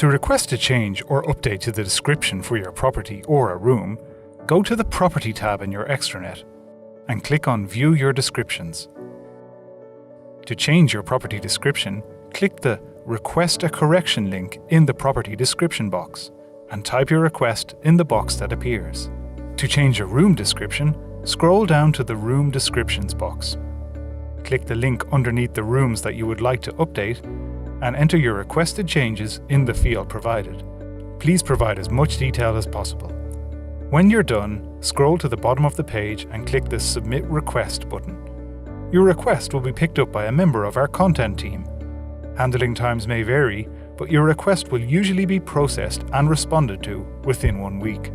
To request a change or update to the description for your property or a room, go to the Property tab in your extranet and click on View Your Descriptions. To change your property description, click the Request a Correction link in the property description box and type your request in the box that appears. To change a room description, scroll down to the Room Descriptions box. Click the link underneath the rooms that you would like to update and enter your requested changes in the field provided. Please provide as much detail as possible. When you're done, scroll to the bottom of the page and click the Submit Request button. Your request will be picked up by a member of our content team. Handling times may vary, but your request will usually be processed and responded to within 1 week.